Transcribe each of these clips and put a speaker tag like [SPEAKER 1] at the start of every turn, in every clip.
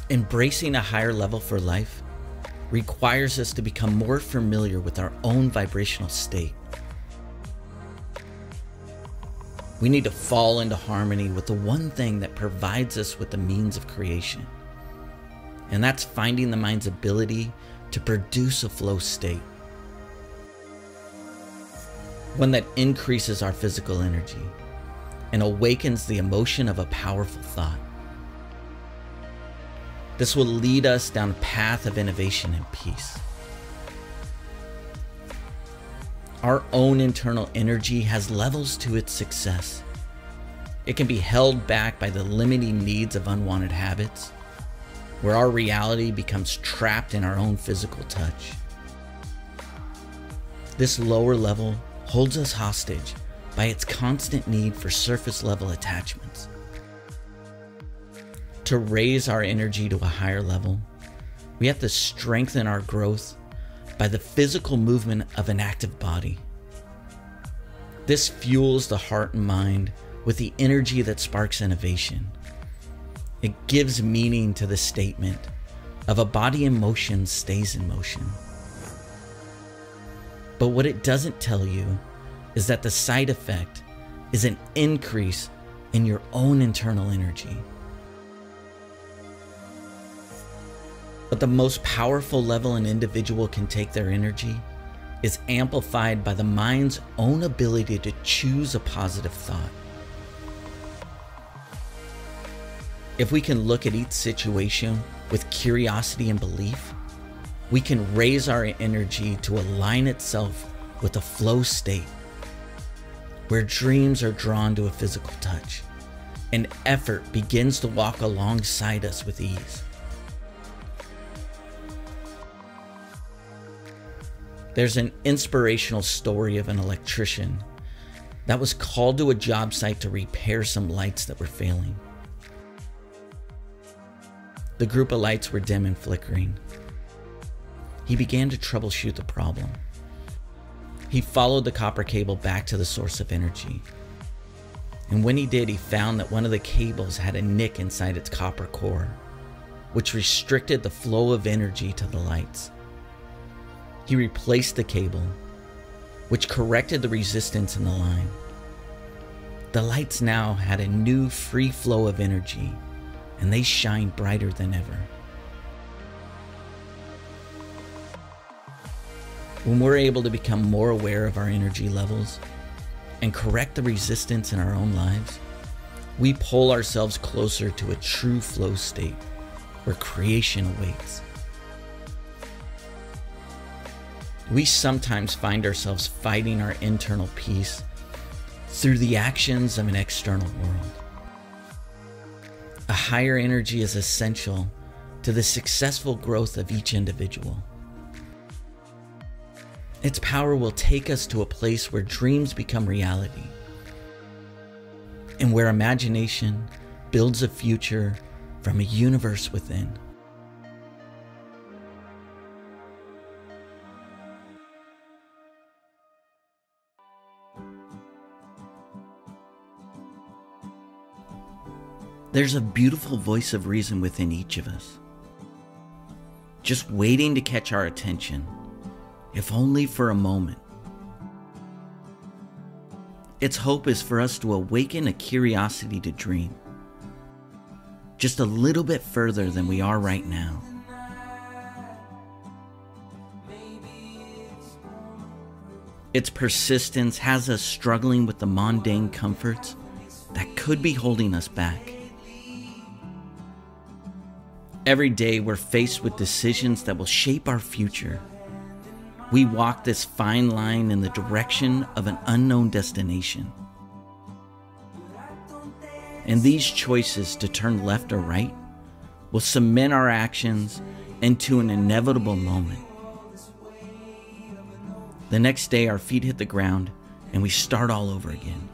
[SPEAKER 1] Embracing a higher level for life requires us to become more familiar with our own vibrational state. We need to fall into harmony with the one thing that provides us with the means of creation. And that's finding the mind's ability to produce a flow state. One that increases our physical energy and awakens the emotion of a powerful thought. This will lead us down a path of innovation and peace. Our own internal energy has levels to its success. It can be held back by the limiting needs of unwanted habits, where our reality becomes trapped in our own physical touch. This lower level holds us hostage by its constant need for surface level attachments. To raise our energy to a higher level, we have to strengthen our growth by the physical movement of an active body. This fuels the heart and mind with the energy that sparks innovation. It gives meaning to the statement of a body in motion stays in motion. But what it doesn't tell you is that the side effect is an increase in your own internal energy. But the most powerful level an individual can take their energy is amplified by the mind's own ability to choose a positive thought. If we can look at each situation with curiosity and belief, we can raise our energy to align itself with a flow state where dreams are drawn to a physical touch and effort begins to walk alongside us with ease. There's an inspirational story of an electrician that was called to a job site to repair some lights that were failing. The group of lights were dim and flickering. He began to troubleshoot the problem. He followed the copper cable back to the source of energy. And when he did, he found that one of the cables had a nick inside its copper core, which restricted the flow of energy to the lights. He replaced the cable, which corrected the resistance in the line. The lights now had a new free flow of energy, and they shined brighter than ever. When we're able to become more aware of our energy levels and correct the resistance in our own lives, we pull ourselves closer to a true flow state where creation awaits. We sometimes find ourselves fighting our internal peace through the actions of an external world. A higher energy is essential to the successful growth of each individual. Its power will take us to a place where dreams become reality and where imagination builds a future from a universe within. There's a beautiful voice of reason within each of us, just waiting to catch our attention, if only for a moment. Its hope is for us to awaken a curiosity to dream, just a little bit further than we are right now. Its persistence has us struggling with the mundane comforts that could be holding us back. Every day we're faced with decisions that will shape our future. We walk this fine line in the direction of an unknown destination. And these choices to turn left or right will cement our actions into an inevitable moment. The next day our feet hit the ground and we start all over again,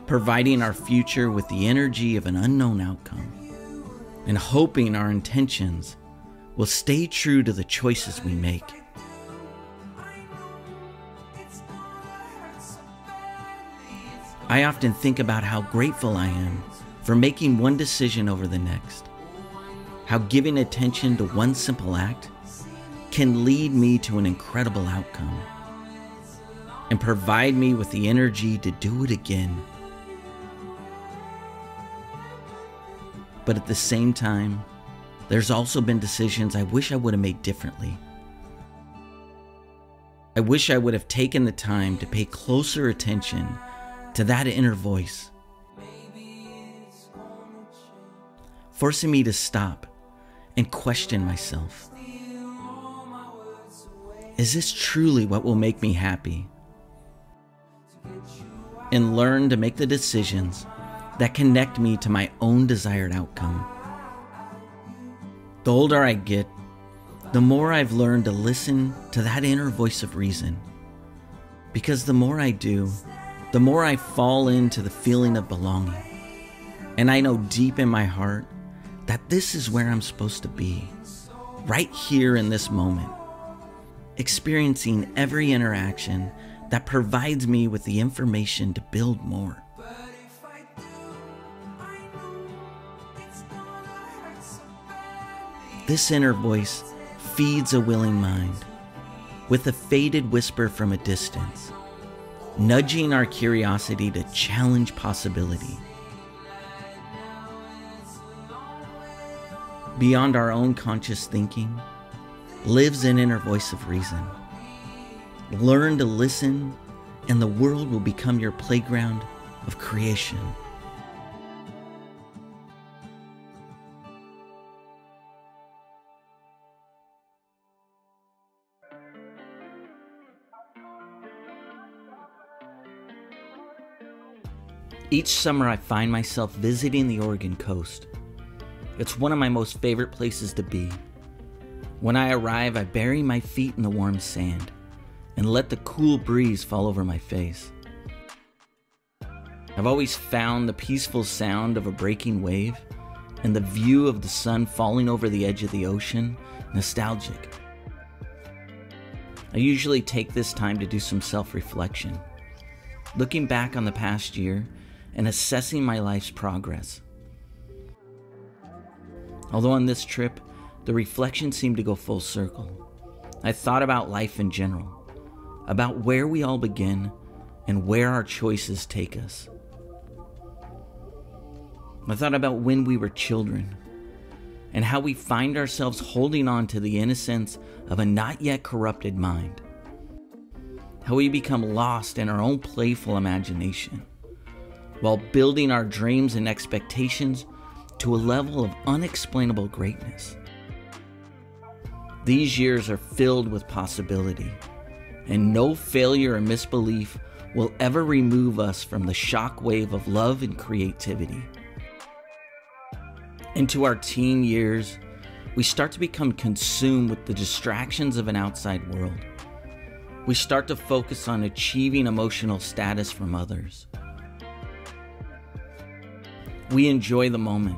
[SPEAKER 1] providing our future with the energy of an unknown outcome, and hoping our intentions will stay true to the choices we make. I often think about how grateful I am for making one decision over the next, how giving attention to one simple act can lead me to an incredible outcome and provide me with the energy to do it again. But at the same time, there's also been decisions I wish I would have made differently. I wish I would have taken the time to pay closer attention to that inner voice, forcing me to stop and question myself. Is this truly what will make me happy? And learn to make the decisions that connect me to my own desired outcome. The older I get, the more I've learned to listen to that inner voice of reason. Because the more I do, the more I fall into the feeling of belonging. And I know deep in my heart that this is where I'm supposed to be, right here in this moment, experiencing every interaction that provides me with the information to build more. This inner voice feeds a willing mind with a faded whisper from a distance, nudging our curiosity to challenge possibility. Beyond our own conscious thinking lives an inner voice of reason. Learn to listen, and the world will become your playground of creation. Each summer I find myself visiting the Oregon coast. It's one of my most favorite places to be. When I arrive, I bury my feet in the warm sand and let the cool breeze fall over my face. I've always found the peaceful sound of a breaking wave and the view of the sun falling over the edge of the ocean nostalgic. I usually take this time to do some self-reflection, looking back on the past year and assessing my life's progress. Although on this trip, the reflection seemed to go full circle. I thought about life in general, about where we all begin and where our choices take us. I thought about when we were children and how we find ourselves holding on to the innocence of a not yet corrupted mind. How we become lost in our own playful imagination while building our dreams and expectations to a level of unexplainable greatness. These years are filled with possibility, and no failure or misbelief will ever remove us from the shockwave of love and creativity. Into our teen years, we start to become consumed with the distractions of an outside world. We start to focus on achieving emotional status from others. We enjoy the moment,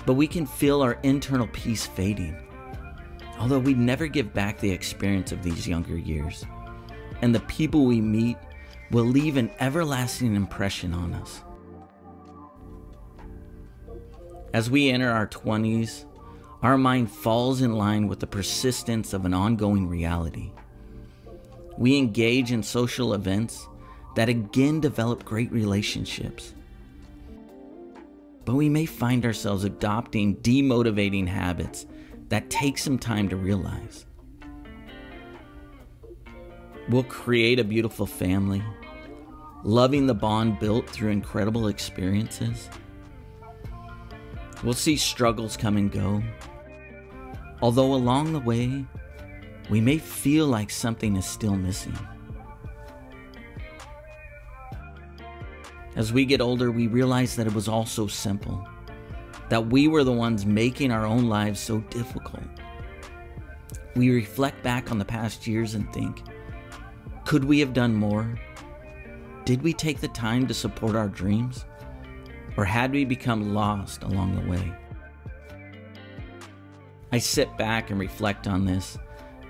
[SPEAKER 1] but we can feel our internal peace fading, although we never give back the experience of these younger years, and the people we meet will leave an everlasting impression on us. As we enter our 20s, our mind falls in line with the persistence of an ongoing reality. We engage in social events that again develop great relationships. But we may find ourselves adopting demotivating habits that take some time to realize. We'll create a beautiful family, loving the bond built through incredible experiences. We'll see struggles come and go, although along the way, we may feel like something is still missing. As we get older, we realize that it was all so simple, that we were the ones making our own lives so difficult. We reflect back on the past years and think, could we have done more? Did we take the time to support our dreams? Or had we become lost along the way? I sit back and reflect on this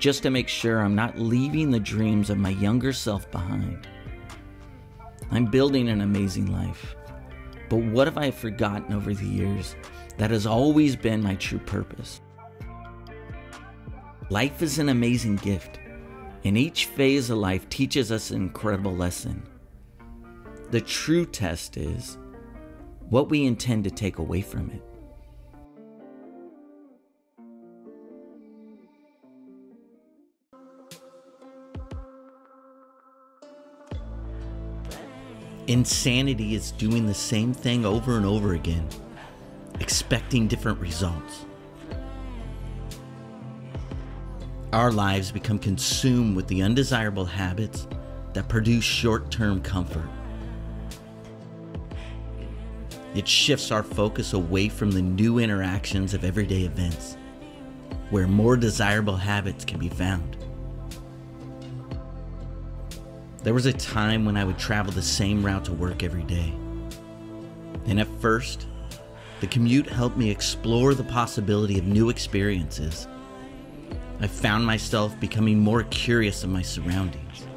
[SPEAKER 1] just to make sure I'm not leaving the dreams of my younger self behind. I'm building an amazing life, But what have I forgotten over the years that has always been my true purpose? Life is an amazing gift, and each phase of life teaches us an incredible lesson. The true test is what we intend to take away from it. Insanity is doing the same thing over and over again, expecting different results. Our lives become consumed with the undesirable habits that produce short-term comfort. It shifts our focus away from the new interactions of everyday events, where more desirable habits can be found. There was a time when I would travel the same route to work every day. And at first, the commute helped me explore the possibility of new experiences. I found myself becoming more curious of my surroundings.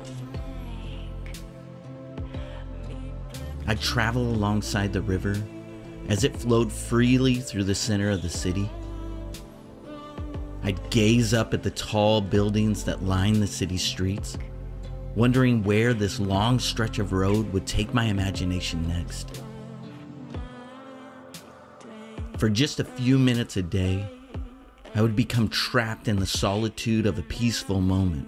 [SPEAKER 1] I'd travel alongside the river as it flowed freely through the center of the city. I'd gaze up at the tall buildings that line the city streets, wondering where this long stretch of road would take my imagination next. For just a few minutes a day, I would become trapped in the solitude of a peaceful moment.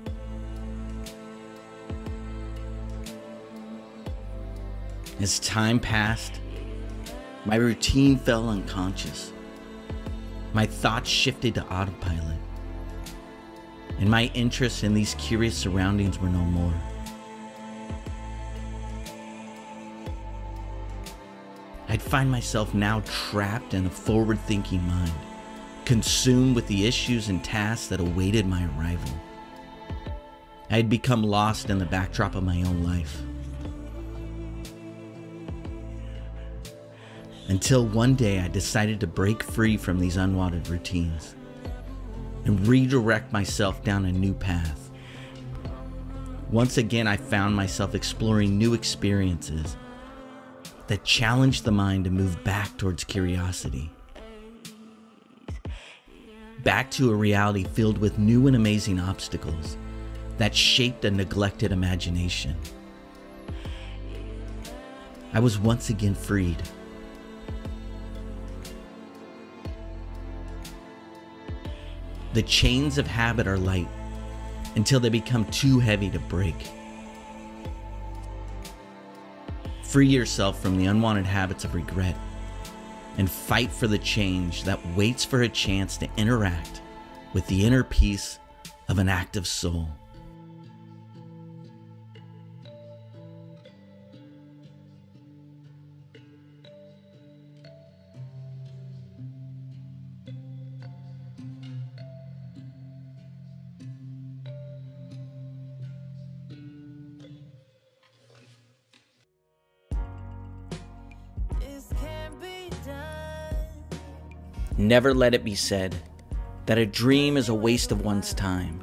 [SPEAKER 1] As time passed, my routine fell unconscious. My thoughts shifted to autopilot, and my interests in these curious surroundings were no more. I'd find myself now trapped in a forward-thinking mind, consumed with the issues and tasks that awaited my arrival. I had become lost in the backdrop of my own life. Until one day I decided to break free from these unwanted routines and redirect myself down a new path. Once again, I found myself exploring new experiences that challenged the mind to move back towards curiosity. Back to a reality filled with new and amazing obstacles that shaped a neglected imagination. I was once again freed. The chains of habit are light until they become too heavy to break. Free yourself from the unwanted habits of regret and fight for the change that waits for a chance to interact with the inner peace of an active soul. Never let it be said that a dream is a waste of one's time,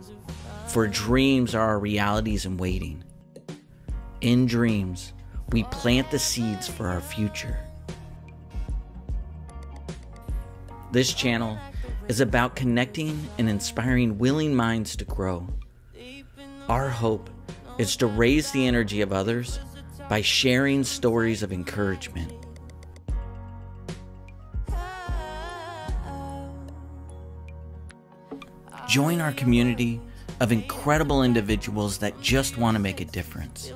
[SPEAKER 1] for dreams are our realities in waiting. In dreams, we plant the seeds for our future. This channel is about connecting and inspiring willing minds to grow. Our hope is to raise the energy of others by sharing stories of encouragement. Join our community of incredible individuals that just want to make a difference.